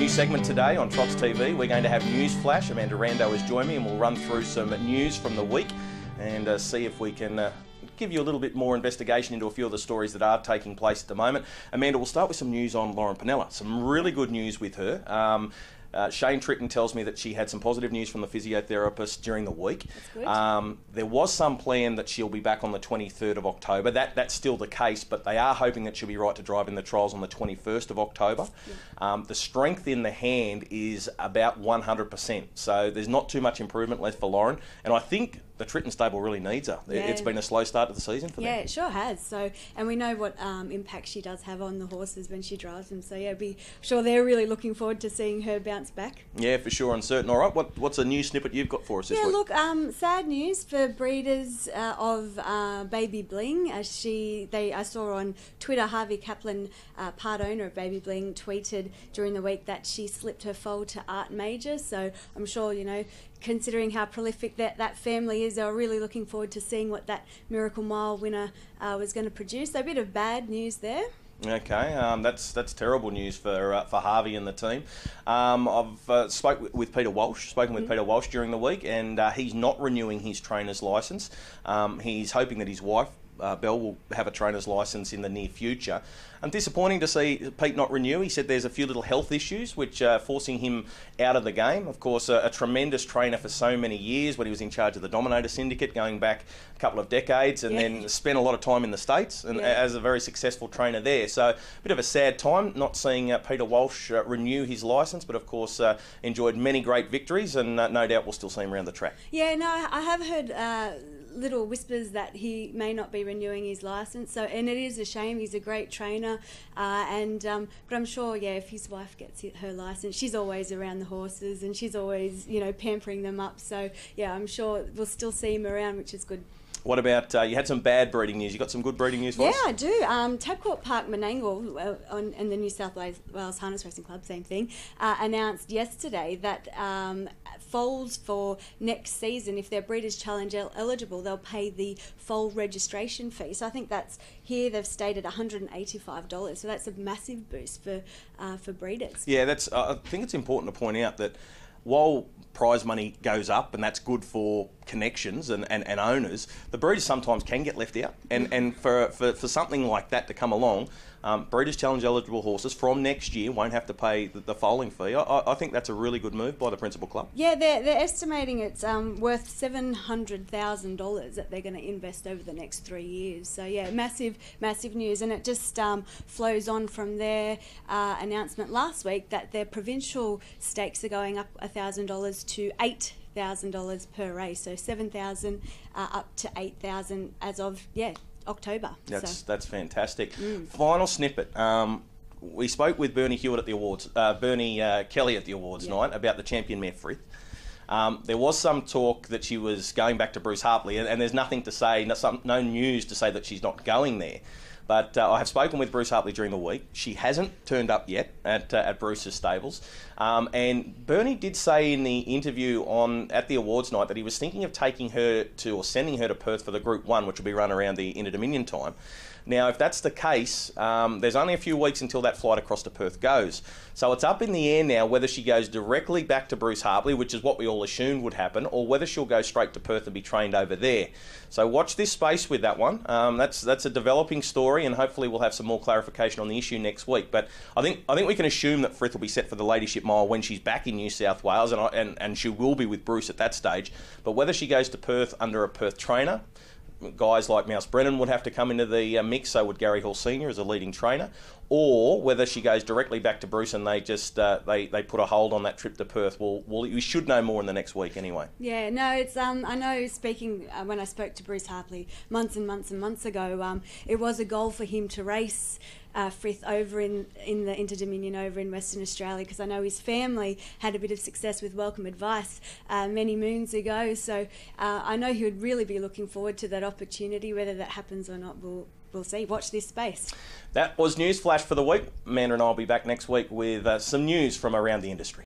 New segment today on Trots TV. We're going to have News Flash. Amanda Rando has joined me and we'll run through some news from the week and see if we can give you a little bit more investigation into a few of the stories that are taking place at the moment. Amanda, we'll start with some news on Lauren Pennella. Some really good news with her. Shane Tritton tells me that she had some positive news from the physiotherapist during the week. That's good. There was some plan that she'll be back on the 23rd of October. That's still the case, but they are hoping that she'll be right to drive in the trials on the 21st of October. Yeah. The strength in the hand is about 100%, so there's not too much improvement left for Lauren, and I think the Tritton stable really needs her. Yeah. It's been a slow start to the season for them. Yeah, it sure has. So, and we know what impact she does have on the horses when she drives them. So, yeah, be sure they're really looking forward to seeing her bounce back. Yeah, for sure and certain. All right, what's a new snippet you've got for us this week? Yeah, look, sad news for breeders of Baby Bling. I saw on Twitter, Harvey Kaplan, part owner of Baby Bling, tweeted during the week that she slipped her foal to Art Major. So I'm sure, you know, considering how prolific that family is, they were really looking forward to seeing what that Miracle Mile winner was going to produce. So a bit of bad news there. Okay, that's terrible news for Harvey and the team. I've spoken with Peter Walsh during the week, and he's not renewing his trainer's licence. He's hoping that his wife, Belle, will have a trainer's licence in the near future. Disappointing to see Pete not renew. He said there's a few little health issues which are forcing him out of the game. Of course, a tremendous trainer for so many years when he was in charge of the Dominator Syndicate going back a couple of decades, and then spent a lot of time in the States and as a very successful trainer there. So a bit of a sad time not seeing Peter Walsh renew his licence, but of course enjoyed many great victories, and no doubt we'll still see him around the track. Yeah, no, I have heard little whispers that he may not be renewing his licence, so, and it is a shame. He's a great trainer, but I'm sure, if his wife gets her licence, she's always around the horses and she's always, pampering them up. So I'm sure we'll still see him around, which is good. What about, you had some bad breeding news. You got some good breeding news for us? Yeah, I do. Tabcorp Park Menangle and the New South Wales Harness Racing Club, same thing, announced yesterday that foals for next season, if they're Breeders' Challenge eligible, they'll pay the foal registration fee. So I think that's, here they've stated $185. So that's a massive boost for breeders. Yeah, I think it's important to point out that while prize money goes up, and that's good for connections and owners, the breeders sometimes can get left out. And for something like that to come along, Breeders' Challenge eligible horses from next year won't have to pay the foaling fee. I think that's a really good move by the principal club. Yeah, they're estimating it's worth $700,000 that they're going to invest over the next 3 years. So massive news, and it just flows on from their announcement last week that their provincial stakes are going up $1,000 to $8,000 per race. So $7,000 up to $8,000 as of October. That's fantastic. Final snippet. We spoke with Bernie Hewitt at the awards, Bernie Kelly at the awards night about the champion mare Frith. There was some talk that she was going back to Bruce Hartley, and there's nothing to say, no news to say that she's not going there. But I have spoken with Bruce Hartley during the week. She hasn't turned up yet at Bruce's stables. And Bernie did say in the interview at the awards night that he was thinking of taking her to, or sending her to Perth for the Group 1, which will be run around the Inter-Dominion time. Now, if that's the case, there's only a few weeks until that flight across to Perth goes. So it's up in the air now whether she goes directly back to Bruce Hartley, which is what we all assumed would happen, or whether she'll go straight to Perth and be trained over there. So watch this space with that one. That's a developing story, and hopefully we'll have some more clarification on the issue next week. But I think we can assume that Frith will be set for the Ladyship Mile when she's back in New South Wales, and she will be with Bruce at that stage. But whether she goes to Perth under a Perth trainer, guys like Mouse Brennan would have to come into the mix, so would Gary Hall Sr. as a leading trainer, or whether she goes directly back to Bruce and they just they put a hold on that trip to Perth. We should know more in the next week anyway. Yeah, no, it's I know, speaking when I spoke to Bruce Hartley months and months ago, it was a goal for him to race Frith over in the Inter-Dominion over in Western Australia, because I know his family had a bit of success with Welcome Advice many moons ago. So I know he would really be looking forward to that opportunity. Whether that happens or not, we'll see. Watch this space. That was News Flash for the week. Amanda and I will be back next week with some news from around the industry.